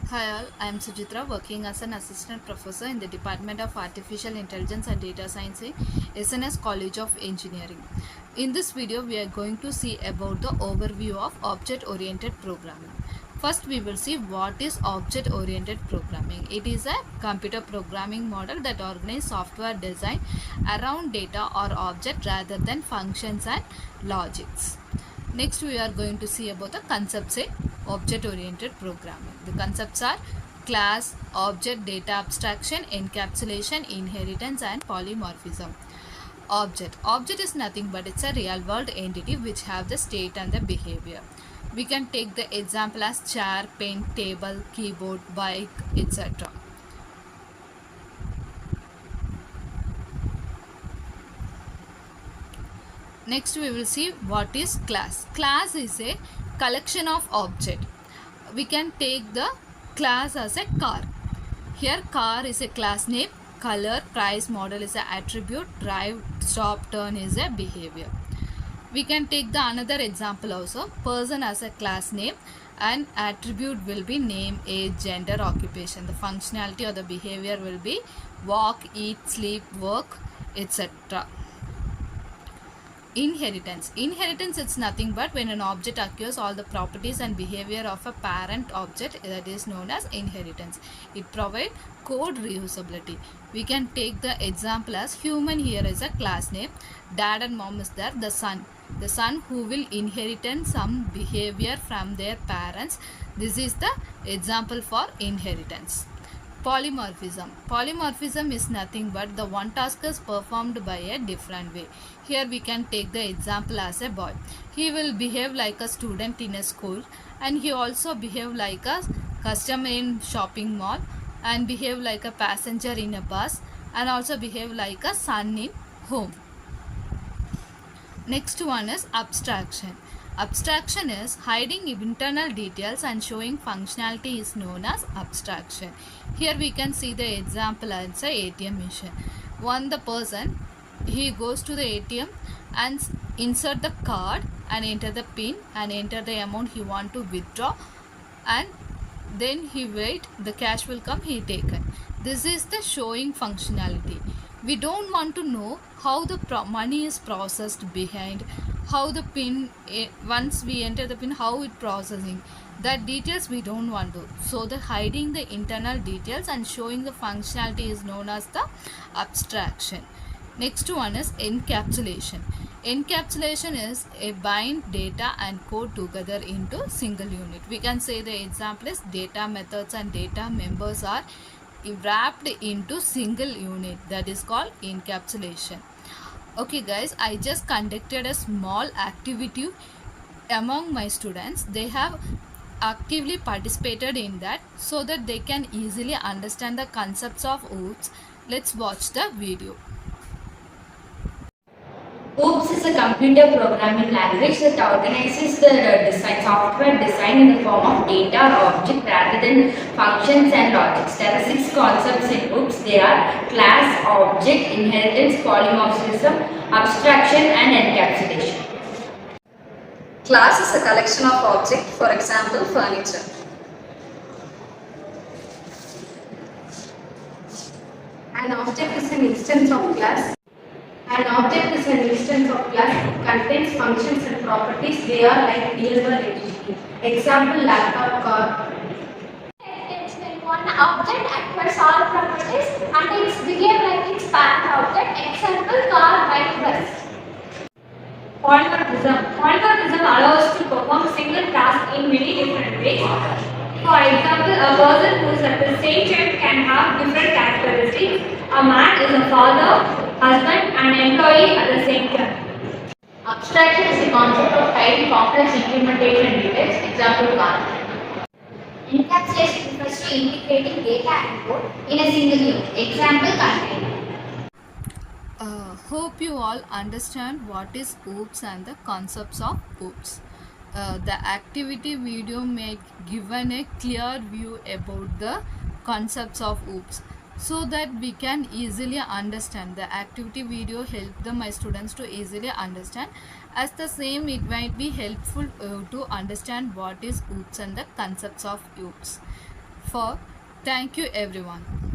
Hi all, I am Suchithra, working as an assistant professor in the Department of Artificial Intelligence and Data Science in SNS College of Engineering. In this video, we are going to see about the overview of object-oriented programming. First, we will see what is object-oriented programming. It is a computer programming model that organizes software design around data or object rather than functions and logics. Next, we are going to see about the concepts in object-oriented programming. The concepts are class, object, data abstraction, encapsulation, inheritance, and polymorphism. Object is nothing but it's a real world entity which have the state and the behavior. We can take the example as chair, pen, table, keyboard, bike, etc. Next we will see what is class. Class is a collection of object. We can take the class as a car. Here car is a class name, color, price, model is an attribute, drive, stop, turn is a behavior. We can take the another example also. Person as a class name and attribute will be name, age, gender, occupation. The functionality or the behavior will be walk, eat, sleep, work, etc. Inheritance. Inheritance is nothing but when an object acquires all the properties and behavior of a parent object, that is known as inheritance. It provides code reusability. We can take the example as human. Here is a class name. Dad and mom is there. The son who will inherit some behavior from their parents. This is the example for inheritance. Polymorphism. Polymorphism is nothing but the one task is performed by a different way. Here we can take the example as a boy. He will behave like a student in a school, and he also behave like a customer in shopping mall, and behave like a passenger in a bus, and also behave like a son in home. Next one is abstraction. Abstraction is hiding internal details and showing functionality is known as abstraction. Here we can see the example as a ATM machine. The person, he goes to the ATM and insert the card and enter the pin and enter the amount he want to withdraw, and then he wait, the cash will come, he taken. This is the showing functionality. We don't want to know how the money is processed behind, how the pin, once we enter the pin, how it processing. That details we don't want to. So the hiding the internal details and showing the functionality is known as the abstraction. Next one is encapsulation. Encapsulation is a bind data and code together into single unit. We can say the example is data methods and data members are wrapped into single unit, that is called encapsulation. Okay guys, I just conducted a small activity among my students. They have actively participated in that so that they can easily understand the concepts of OOPS. Let's watch the video. OOPS is a computer programming language that organizes the software design in the form of data or object rather than functions and logics. There are 6 concepts in OOPS. They are class, object, inheritance, polymorphism, abstraction and encapsulation. Class is a collection of objects, for example, furniture. An object is an instance of class. An object is an instance of class. It contains functions and properties. They are like real-world entities. Example: laptop, car. When one object acquires all properties and it's behave like its parent object. Example: car, bike, bus. Polymorphism. Polymorphism allows to perform single task in many different ways. For example, a person who is at the same time can have different characteristics. A man is a father, husband and employee at the same time. Abstraction is the concept of hiding complex implementation details. Example: car. Encapsulation refers to integrating data and code in a single unit. Example: container. Hope you all understand what is OOPS and the concepts of OOPS. The activity video may given a clear view about the concepts of OOPS so that we can easily understand. The activity video helped my students to easily understand. As the same, it might be helpful to understand what is OOPS and the concepts of OOPS. for. Thank you everyone.